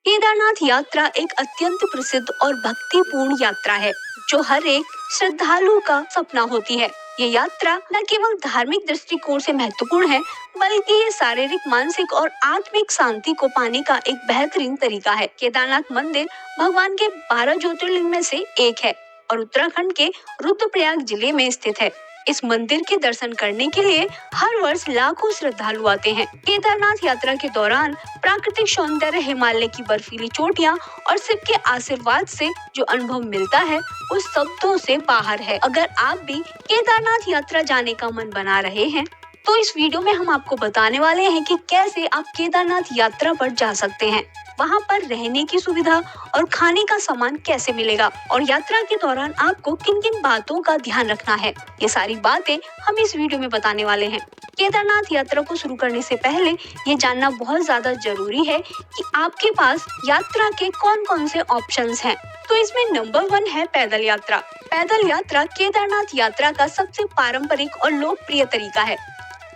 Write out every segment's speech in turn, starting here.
केदारनाथ यात्रा एक अत्यंत प्रसिद्ध और भक्तिपूर्ण यात्रा है जो हर एक श्रद्धालु का सपना होती है। ये यात्रा न केवल धार्मिक दृष्टिकोण से महत्वपूर्ण है, बल्कि ये शारीरिक, मानसिक और आत्मिक शांति को पाने का एक बेहतरीन तरीका है। केदारनाथ मंदिर भगवान के 12 ज्योतिर्लिंग में से एक है और उत्तराखंड के रुद्रप्रयाग जिले में स्थित है। इस मंदिर के दर्शन करने के लिए हर वर्ष लाखों श्रद्धालु आते हैं। केदारनाथ यात्रा के दौरान प्राकृतिक सौंदर्य, हिमालय की बर्फीली चोटियां और शिव के आशीर्वाद से जो अनुभव मिलता है वो शब्दों से बाहर है। अगर आप भी केदारनाथ यात्रा जाने का मन बना रहे हैं तो इस वीडियो में हम आपको बताने वाले हैं कि कैसे आप केदारनाथ यात्रा पर जा सकते हैं, वहाँ पर रहने की सुविधा और खाने का सामान कैसे मिलेगा और यात्रा के दौरान आपको किन किन बातों का ध्यान रखना है। ये सारी बातें हम इस वीडियो में बताने वाले हैं। केदारनाथ यात्रा को शुरू करने से पहले ये जानना बहुत ज्यादा जरूरी है कि आपके पास यात्रा के कौन कौन से ऑप्शंस हैं। तो इसमें नंबर 1 है पैदल यात्रा। पैदल यात्रा केदारनाथ यात्रा का सबसे पारंपरिक और लोकप्रिय तरीका है।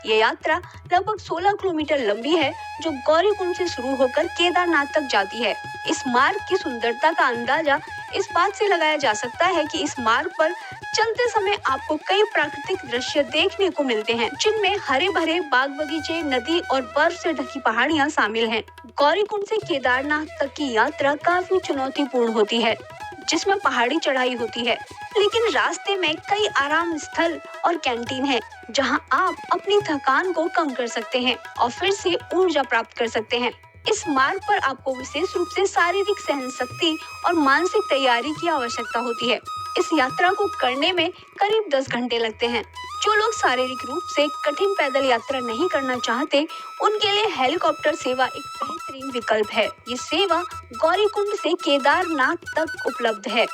ये यात्रा लगभग 16 किलोमीटर लंबी है जो गौरीकुंड से शुरू होकर केदारनाथ तक जाती है। इस मार्ग की सुंदरता का अंदाजा इस बात से लगाया जा सकता है कि इस मार्ग पर चलते समय आपको कई प्राकृतिक दृश्य देखने को मिलते हैं, जिनमें हरे भरे बाग बगीचे, नदी और बर्फ से ढकी पहाड़ियां शामिल हैं। गौरीकुंड से केदारनाथ तक की यात्रा काफी चुनौतीपूर्ण होती है, जिसमें पहाड़ी चढ़ाई होती है, लेकिन रास्ते में कई आराम स्थल और कैंटीन है जहां आप अपनी थकान को कम कर सकते हैं और फिर से ऊर्जा प्राप्त कर सकते हैं। इस मार्ग पर आपको विशेष रूप से शारीरिक सहनशक्ति और मानसिक तैयारी की आवश्यकता होती है। इस यात्रा को करने में करीब 10 घंटे लगते हैं। जो लोग शारीरिक रूप से कठिन पैदल यात्रा नहीं करना चाहते, उनके लिए हेलीकॉप्टर सेवा एक बेहतरीन विकल्प है। ये सेवा गौरीकुंड से केदारनाथ तक उपलब्ध है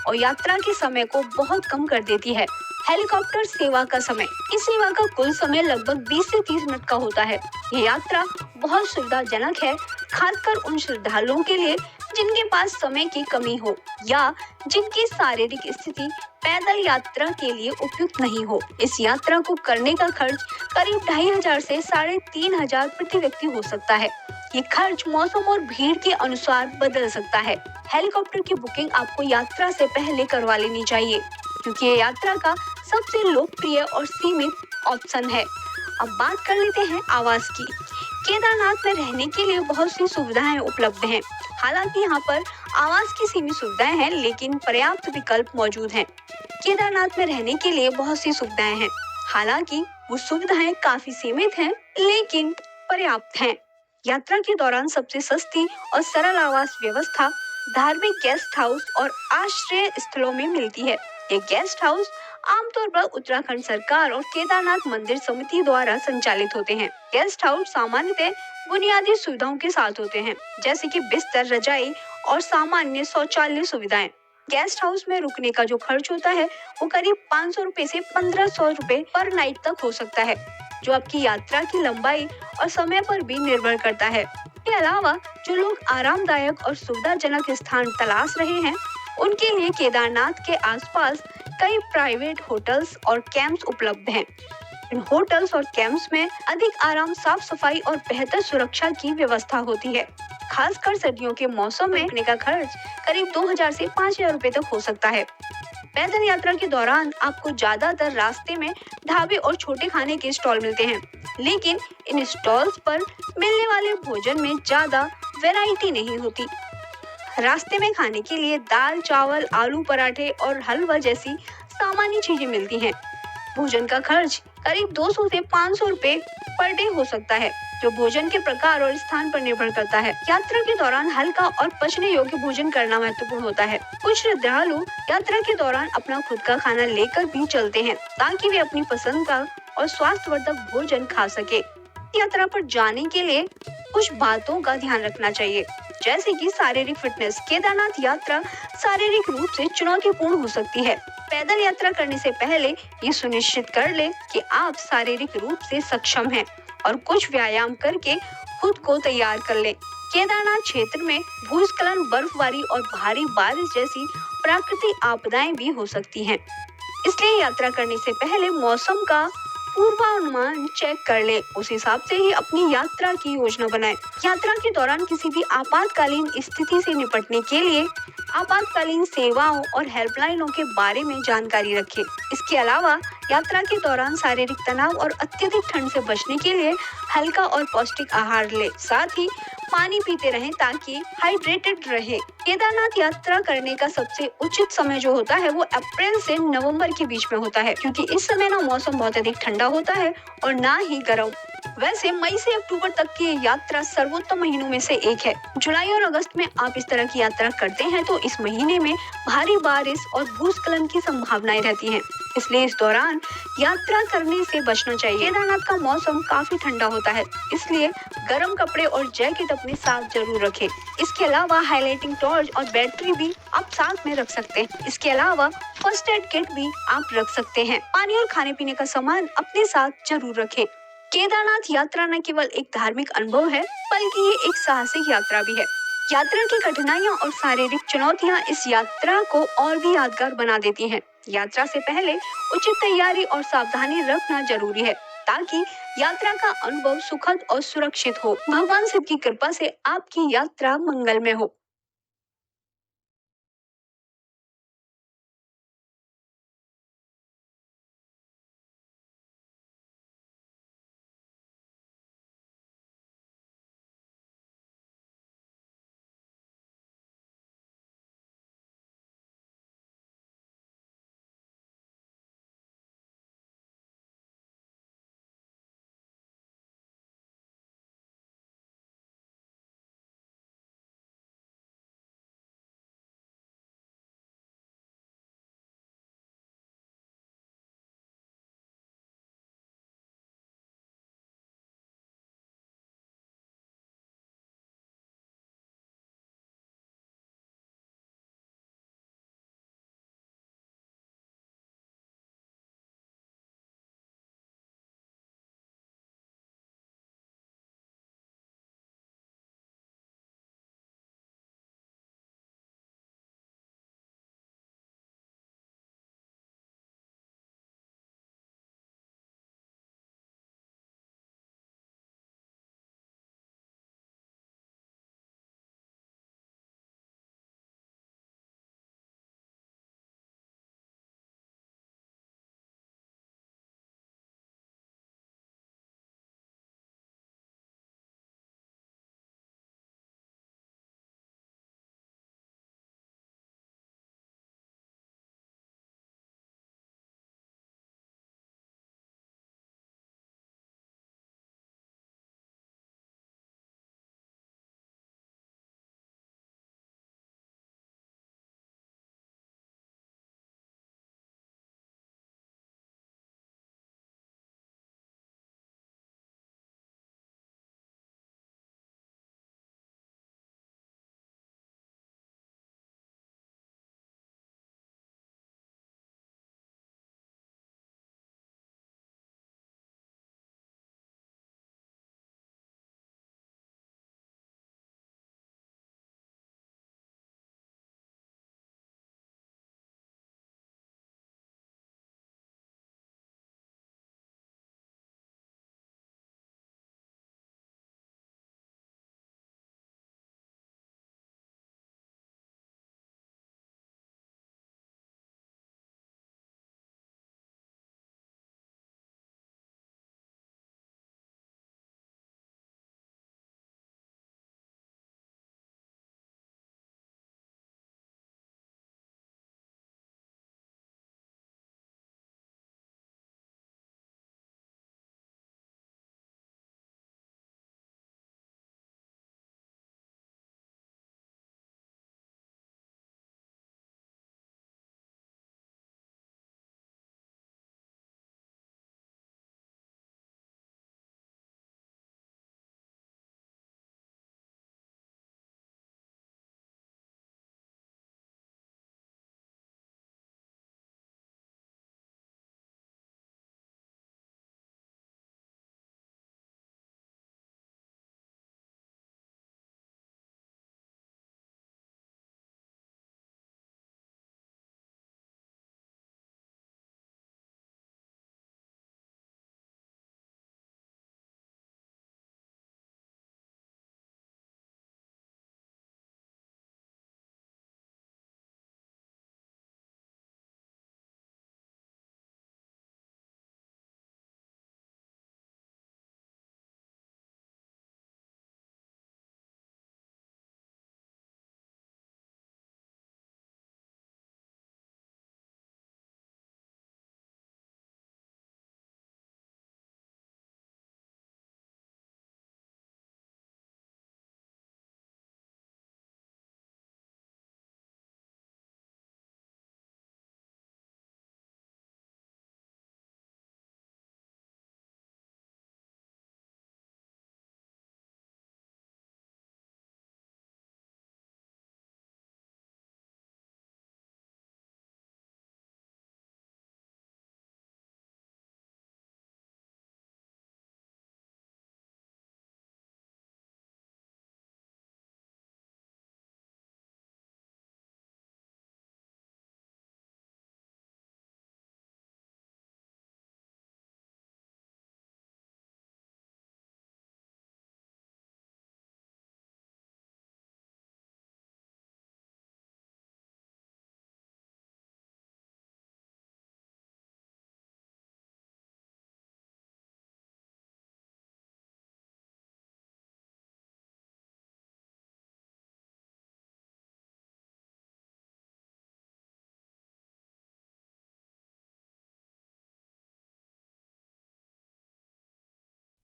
और यात्रा के समय को बहुत कम कर देती है। हेलीकॉप्टर सेवा का समय, इस सेवा का कुल समय लगभग 20 से 30 मिनट का होता है। यह यात्रा बहुत सुविधाजनक है, खासकर उन श्रद्धालुओं के लिए जिनके पास समय की कमी हो या जिनकी शारीरिक स्थिति पैदल यात्रा के लिए उपयुक्त नहीं हो। इस यात्रा को करने का खर्च करीब 2500 से 3500 प्रति व्यक्ति हो सकता है। ये खर्च मौसम और भीड़ के अनुसार बदल सकता है। हेलीकॉप्टर की बुकिंग आपको यात्रा से पहले करवा लेनी चाहिए, क्योंकि ये यात्रा का सबसे लोकप्रिय और सीमित ऑप्शन है। अब बात कर लेते हैं आवास की। केदारनाथ में रहने के लिए बहुत सी सुविधाएं उपलब्ध हैं। हालांकि यहाँ पर आवास की सीमित सुविधाएं हैं, लेकिन पर्याप्त विकल्प मौजूद हैं। केदारनाथ में रहने के लिए बहुत सी सुविधाएं हैं, हालांकि वो सुविधाएं काफी सीमित हैं, लेकिन पर्याप्त हैं। यात्रा के दौरान सबसे सस्ती और सरल आवास व्यवस्था धार्मिक गेस्ट हाउस और आश्रय स्थलों में मिलती है। ये गेस्ट हाउस आमतौर पर उत्तराखंड सरकार और केदारनाथ मंदिर समिति द्वारा संचालित होते हैं। गेस्ट हाउस सामान्यतः बुनियादी सुविधाओं के साथ होते हैं, जैसे कि बिस्तर, रजाई और सामान्य शौचालय सुविधाएं। गेस्ट हाउस में रुकने का जो खर्च होता है वो करीब 500 रुपए से 1500 रुपए पर नाइट तक हो सकता है, जो आपकी यात्रा की लंबाई और समय पर भी निर्भर करता है। इसके अलावा जो लोग आरामदायक और सुविधाजनक स्थान तलाश रहे हैं, उनके लिए केदारनाथ के आसपास कई प्राइवेट होटल्स और कैंप्स उपलब्ध हैं। इन होटल्स और कैंप्स में अधिक आराम, साफ सफाई और बेहतर सुरक्षा की व्यवस्था होती है। खासकर सर्दियों के मौसम में रुकने का खर्च करीब 2000 से 5000 रुपए तक हो सकता है। पैदल यात्रा के दौरान आपको ज्यादातर रास्ते में ढाबे और छोटे खाने के स्टॉल मिलते हैं, लेकिन इन स्टॉल्स पर मिलने वाले भोजन में ज्यादा वैरायटी नहीं होती। रास्ते में खाने के लिए दाल, चावल, आलू पराठे और हलवा जैसी सामान्य चीजें मिलती हैं। भोजन का खर्च करीब 200 से 500 रुपए पर डे हो सकता है, जो भोजन के प्रकार और स्थान पर निर्भर करता है। यात्रा के दौरान हल्का और पचने योग्य भोजन करना महत्वपूर्ण होता है। कुछ श्रद्धालु यात्रा के दौरान अपना खुद का खाना लेकर भी चलते हैं, ताकि वे अपनी पसंद का और स्वास्थ्यवर्धक भोजन खा सके। यात्रा पर जाने के लिए कुछ बातों का ध्यान रखना चाहिए, जैसे कि शारीरिक फिटनेस। केदारनाथ यात्रा शारीरिक रूप से चुनौतीपूर्ण हो सकती है। पैदल यात्रा करने से पहले ये सुनिश्चित कर ले कि आप शारीरिक रूप से सक्षम हैं और कुछ व्यायाम करके खुद को तैयार कर ले। केदारनाथ क्षेत्र में भूस्खलन, बर्फबारी और भारी बारिश जैसी प्राकृतिक आपदाएं भी हो सकती हैं। इसलिए यात्रा करने से पहले मौसम का पूर्वानुमान चेक कर ले, उस हिसाब से ही अपनी यात्रा की योजना बनाए। यात्रा के दौरान किसी भी आपातकालीन स्थिति से निपटने के लिए आपातकालीन सेवाओं और हेल्पलाइनों के बारे में जानकारी रखें। इसके अलावा यात्रा के दौरान शारीरिक तनाव और अत्यधिक ठंड से बचने के लिए हल्का और पौष्टिक आहार ले। साथ ही पानी पीते रहें ताकि हाइड्रेटेड रहे। केदारनाथ यात्रा करने का सबसे उचित समय जो होता है वो अप्रैल से नवंबर के बीच में होता है, क्योंकि इस समय ना मौसम बहुत अधिक ठंडा होता है और ना ही गर्म। वैसे मई से अक्टूबर तक की ये यात्रा सर्वोत्तम महीनों में से एक है। जुलाई और अगस्त में आप इस तरह की यात्रा करते हैं तो इस महीने में भारी बारिश और भूस्खलन की संभावनाएं रहती हैं, इसलिए इस दौरान यात्रा करने से बचना चाहिए। केदारनाथ का मौसम काफी ठंडा होता है, इसलिए गर्म कपड़े और जैकेट अपने साथ जरूर रखें। इसके अलावा हाइलाइटिंग टॉर्च और बैटरी भी आप साथ में रख सकते हैं। इसके अलावा फर्स्ट एड किट भी आप रख सकते हैं। पानी और खाने पीने का सामान अपने साथ जरूर रखें। केदारनाथ यात्रा न केवल एक धार्मिक अनुभव है, बल्कि ये एक साहसिक यात्रा भी है। यात्रा की कठिनाइयां और शारीरिक चुनौतियां इस यात्रा को और भी यादगार बना देती हैं। यात्रा से पहले उचित तैयारी और सावधानी रखना जरूरी है, ताकि यात्रा का अनुभव सुखद और सुरक्षित हो। भगवान शिव की कृपा से आपकी यात्रा मंगलमय हो।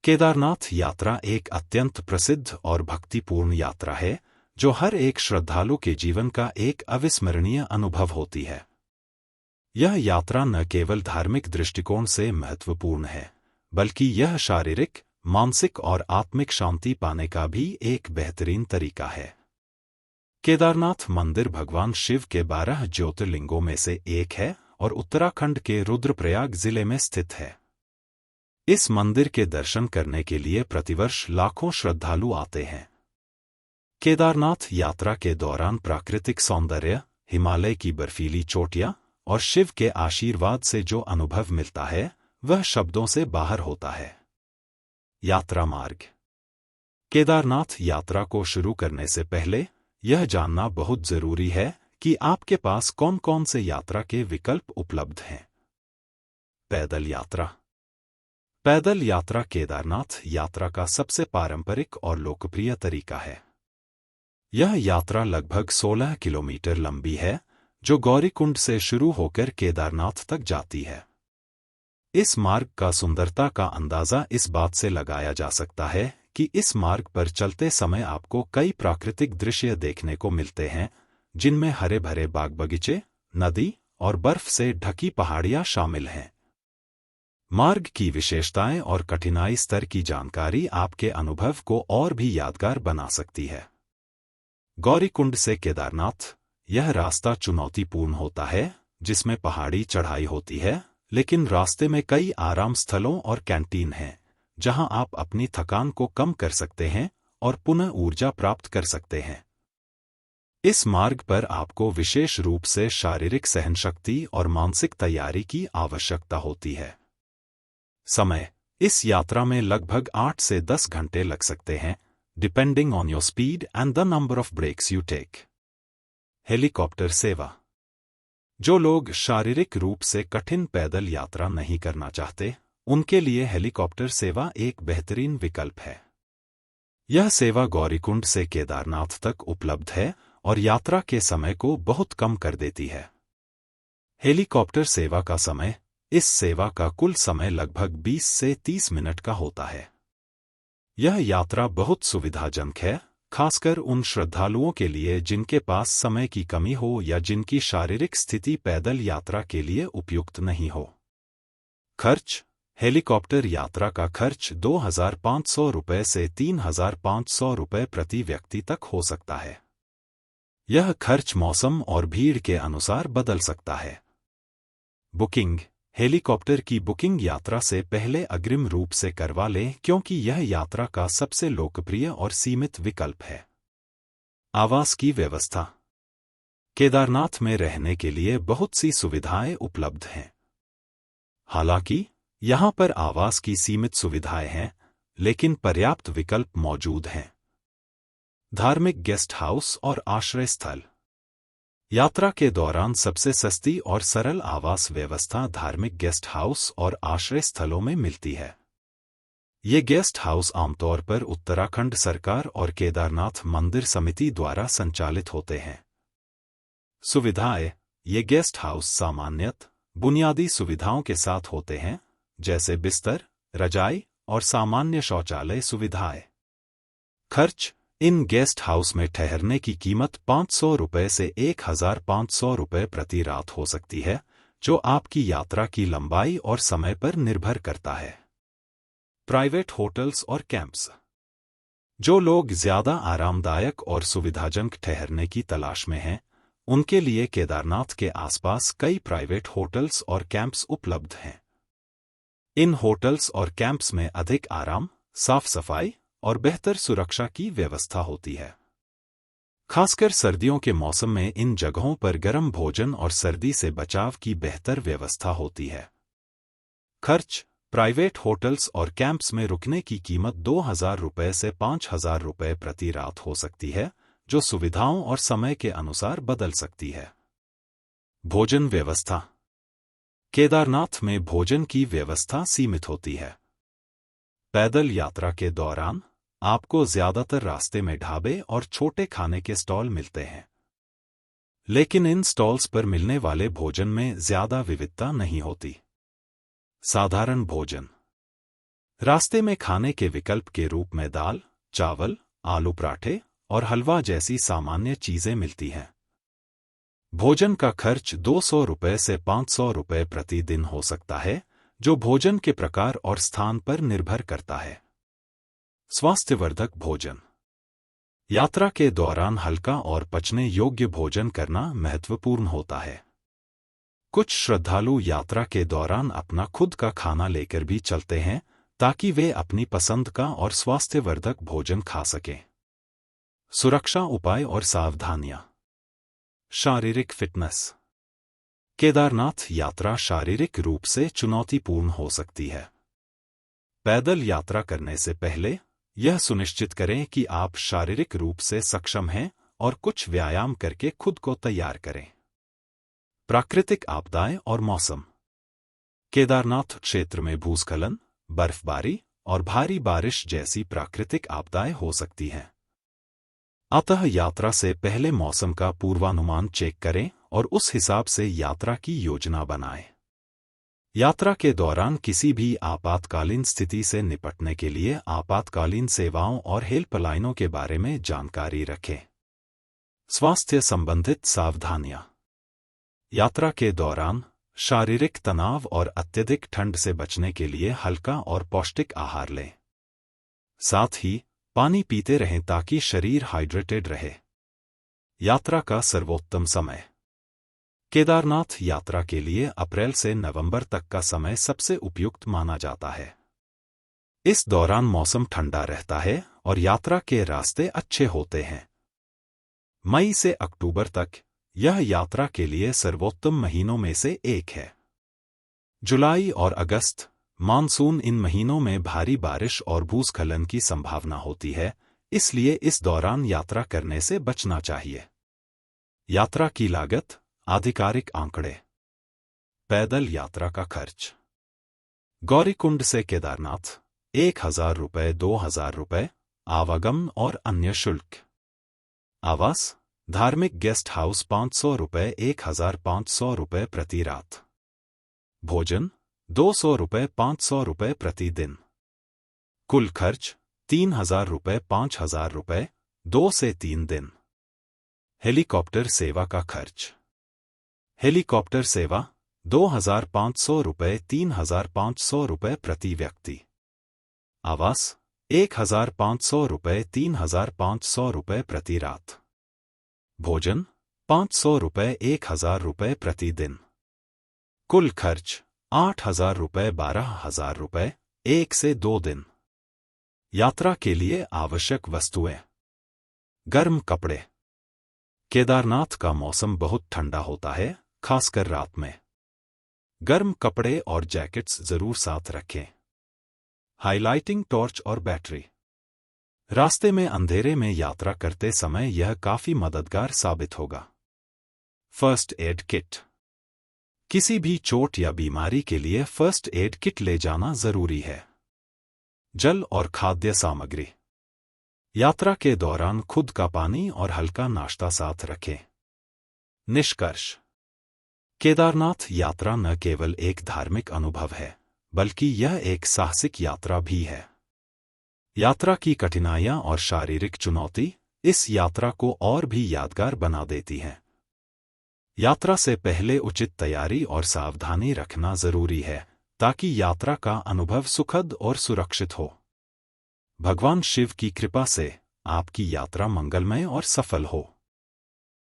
केदारनाथ यात्रा एक अत्यंत प्रसिद्ध और भक्तिपूर्ण यात्रा है जो हर एक श्रद्धालु के जीवन का एक अविस्मरणीय अनुभव होती है। यह यात्रा न केवल धार्मिक दृष्टिकोण से महत्वपूर्ण है, बल्कि यह शारीरिक, मानसिक और आत्मिक शांति पाने का भी एक बेहतरीन तरीका है। केदारनाथ मंदिर भगवान शिव के 12 ज्योतिर्लिंगों में से एक है और उत्तराखंड के रुद्रप्रयाग जिले में स्थित है। इस मंदिर के दर्शन करने के लिए प्रतिवर्ष लाखों श्रद्धालु आते हैं। केदारनाथ यात्रा के दौरान प्राकृतिक सौंदर्य, हिमालय की बर्फीली चोटियां और शिव के आशीर्वाद से जो अनुभव मिलता है वह शब्दों से बाहर होता है। यात्रा मार्ग। केदारनाथ यात्रा को शुरू करने से पहले यह जानना बहुत जरूरी है कि आपके पास कौन कौन से यात्रा के विकल्प उपलब्ध हैं। पैदल यात्रा। पैदल यात्रा केदारनाथ यात्रा का सबसे पारंपरिक और लोकप्रिय तरीका है। यह यात्रा लगभग 16 किलोमीटर लंबी है, जो गौरीकुंड से शुरू होकर केदारनाथ तक जाती है। इस मार्ग का सुंदरता का अंदाजा इस बात से लगाया जा सकता है कि इस मार्ग पर चलते समय आपको कई प्राकृतिक दृश्य देखने को मिलते हैं, जिनमें हरे भरे बाग बगीचे, नदी और बर्फ से ढकी पहाड़ियां शामिल हैं। मार्ग की विशेषताएं और कठिनाई स्तर की जानकारी आपके अनुभव को और भी यादगार बना सकती है। गौरीकुंड से केदारनाथ। यह रास्ता चुनौतीपूर्ण होता है, जिसमें पहाड़ी चढ़ाई होती है, लेकिन रास्ते में कई आराम स्थलों और कैंटीन हैं, जहां आप अपनी थकान को कम कर सकते हैं और पुनः ऊर्जा प्राप्त कर सकते हैं। इस मार्ग पर आपको विशेष रूप से शारीरिक सहनशक्ति और मानसिक तैयारी की आवश्यकता होती है। समय। इस यात्रा में लगभग 8 से 10 घंटे लग सकते हैं, depending on your speed and the number of breaks you take. Helicopter सेवा। जो लोग शारीरिक रूप से कठिन पैदल यात्रा नहीं करना चाहते, उनके लिए हेलीकॉप्टर सेवा एक बेहतरीन विकल्प है। यह सेवा गौरीकुंड से केदारनाथ तक उपलब्ध है और यात्रा के समय को बहुत कम कर देती है। हेलीकॉप्टर सेवा का समय। इस सेवा का कुल समय लगभग 20 से 30 मिनट का होता है। यह यात्रा बहुत सुविधाजनक है, खासकर उन श्रद्धालुओं के लिए जिनके पास समय की कमी हो या जिनकी शारीरिक स्थिति पैदल यात्रा के लिए उपयुक्त नहीं हो। खर्च। हेलीकॉप्टर यात्रा का खर्च 2,500 रुपये से 3,500 रुपये प्रति व्यक्ति तक हो सकता है। यह खर्च मौसम और भीड़ के अनुसार बदल सकता है। बुकिंग। हेलीकॉप्टर की बुकिंग यात्रा से पहले अग्रिम रूप से करवा लें, क्योंकि यह यात्रा का सबसे लोकप्रिय और सीमित विकल्प है। आवास की व्यवस्था। केदारनाथ में रहने के लिए बहुत सी सुविधाएं उपलब्ध हैं। हालांकि यहां पर आवास की सीमित सुविधाएं हैं, लेकिन पर्याप्त विकल्प मौजूद हैं। धार्मिक गेस्ट हाउस और आश्रय स्थल। यात्रा के दौरान सबसे सस्ती और सरल आवास व्यवस्था धार्मिक गेस्ट हाउस और आश्रय स्थलों में मिलती है। ये गेस्ट हाउस आमतौर पर उत्तराखंड सरकार और केदारनाथ मंदिर समिति द्वारा संचालित होते हैं। सुविधाएं। ये गेस्ट हाउस सामान्यतः बुनियादी सुविधाओं के साथ होते हैं, जैसे बिस्तर, रजाई और सामान्य शौचालय सुविधाएं। खर्च। इन गेस्ट हाउस में ठहरने की कीमत 500 रुपये से 1,500 रुपये प्रति रात हो सकती है, जो आपकी यात्रा की लंबाई और समय पर निर्भर करता है। प्राइवेट होटल्स और कैंप्स। जो लोग ज्यादा आरामदायक और सुविधाजनक ठहरने की तलाश में हैं, उनके लिए केदारनाथ के आसपास कई प्राइवेट होटल्स और कैंप्स उपलब्ध हैं। इन होटल्स और कैंप्स में अधिक आराम, साफ सफाई और बेहतर सुरक्षा की व्यवस्था होती है। खासकर सर्दियों के मौसम में इन जगहों पर गर्म भोजन और सर्दी से बचाव की बेहतर व्यवस्था होती है। खर्च। प्राइवेट होटल्स और कैंप्स में रुकने की कीमत 2,000 रुपये से 5,000 रुपये प्रति रात हो सकती है, जो सुविधाओं और समय के अनुसार बदल सकती है। भोजन व्यवस्था। केदारनाथ में भोजन की व्यवस्था सीमित होती है। पैदल यात्रा के दौरान आपको ज्यादातर रास्ते में ढाबे और छोटे खाने के स्टॉल मिलते हैं, लेकिन इन स्टॉल्स पर मिलने वाले भोजन में ज्यादा विविधता नहीं होती। साधारण भोजन। रास्ते में खाने के विकल्प के रूप में दाल, चावल, आलू पराठे और हलवा जैसी सामान्य चीजें मिलती हैं। भोजन का खर्च 200 रुपये से 500 रुपये प्रतिदिन हो सकता है, जो भोजन के प्रकार और स्थान पर निर्भर करता है। स्वास्थ्यवर्धक भोजन। यात्रा के दौरान हल्का और पचने योग्य भोजन करना महत्वपूर्ण होता है। कुछ श्रद्धालु यात्रा के दौरान अपना खुद का खाना लेकर भी चलते हैं, ताकि वे अपनी पसंद का और स्वास्थ्यवर्धक भोजन खा सकें। सुरक्षा उपाय और सावधानियां। शारीरिक फिटनेस। केदारनाथ यात्रा शारीरिक रूप से चुनौतीपूर्ण हो सकती है। पैदल यात्रा करने से पहले यह सुनिश्चित करें कि आप शारीरिक रूप से सक्षम हैं और कुछ व्यायाम करके खुद को तैयार करें। प्राकृतिक आपदाएं और मौसम। केदारनाथ क्षेत्र में भूस्खलन, बर्फबारी और भारी बारिश जैसी प्राकृतिक आपदाएं हो सकती हैं। अतः यात्रा से पहले मौसम का पूर्वानुमान चेक करें और उस हिसाब से यात्रा की योजना बनाएं। यात्रा के दौरान किसी भी आपातकालीन स्थिति से निपटने के लिए आपातकालीन सेवाओं और हेल्पलाइनों के बारे में जानकारी रखें। स्वास्थ्य संबंधित सावधानियां। यात्रा के दौरान शारीरिक तनाव और अत्यधिक ठंड से बचने के लिए हल्का और पौष्टिक आहार लें। साथ ही पानी पीते रहें ताकि शरीर हाइड्रेटेड रहे। यात्रा का सर्वोत्तम समय। केदारनाथ यात्रा के लिए अप्रैल से नवंबर तक का समय सबसे उपयुक्त माना जाता है। इस दौरान मौसम ठंडा रहता है और यात्रा के रास्ते अच्छे होते हैं। मई से अक्टूबर तक यह यात्रा के लिए सर्वोत्तम महीनों में से एक है। जुलाई और अगस्त, मानसून इन महीनों में भारी बारिश और भूस्खलन की संभावना होती है, इसलिए इस दौरान यात्रा करने से बचना चाहिए। यात्रा की लागत। आधिकारिक आंकड़े। पैदल यात्रा का खर्च। गौरीकुंड से केदारनाथ 1000 रुपये 2000 रुपये, आवागमन और अन्य शुल्क। आवास, धार्मिक गेस्ट हाउस 500 रुपये 1500 रुपये प्रति रात। भोजन 200 रुपये 500 रुपये प्रतिदिन। कुल खर्च 3000 रुपये 5000 रुपये, 2 से 3 दिन। हेलीकॉप्टर सेवा का खर्च। हेलीकॉप्टर सेवा 2500 रुपये 3500 रुपये प्रति व्यक्ति। आवास 1500 रुपये 3500 रुपये प्रति रात। भोजन 500 रुपये 1000 रुपये प्रतिदिन। कुल खर्च 8000 रुपये 12000 रुपये, 1 से 2 दिन। यात्रा के लिए आवश्यक वस्तुएं। गर्म कपड़े। केदारनाथ का मौसम बहुत ठंडा होता है, खासकर रात में। गर्म कपड़े और जैकेट्स जरूर साथ रखें। हाइलाइटिंग टॉर्च और बैटरी। रास्ते में अंधेरे में यात्रा करते समय यह काफी मददगार साबित होगा। First aid kit. किसी भी चोट या बीमारी के लिए फर्स्ट एड किट ले जाना जरूरी है। जल और खाद्य सामग्री। यात्रा के दौरान खुद का पानी और हल्का नाश्ता साथ रखें। निष्कर्ष। केदारनाथ यात्रा न केवल एक धार्मिक अनुभव है, बल्कि यह एक साहसिक यात्रा भी है। यात्रा की कठिनाइयां और शारीरिक चुनौती इस यात्रा को और भी यादगार बना देती हैं। यात्रा से पहले उचित तैयारी और सावधानी रखना जरूरी है, ताकि यात्रा का अनुभव सुखद और सुरक्षित हो। भगवान शिव की कृपा से आपकी यात्रा मंगलमय और सफल हो।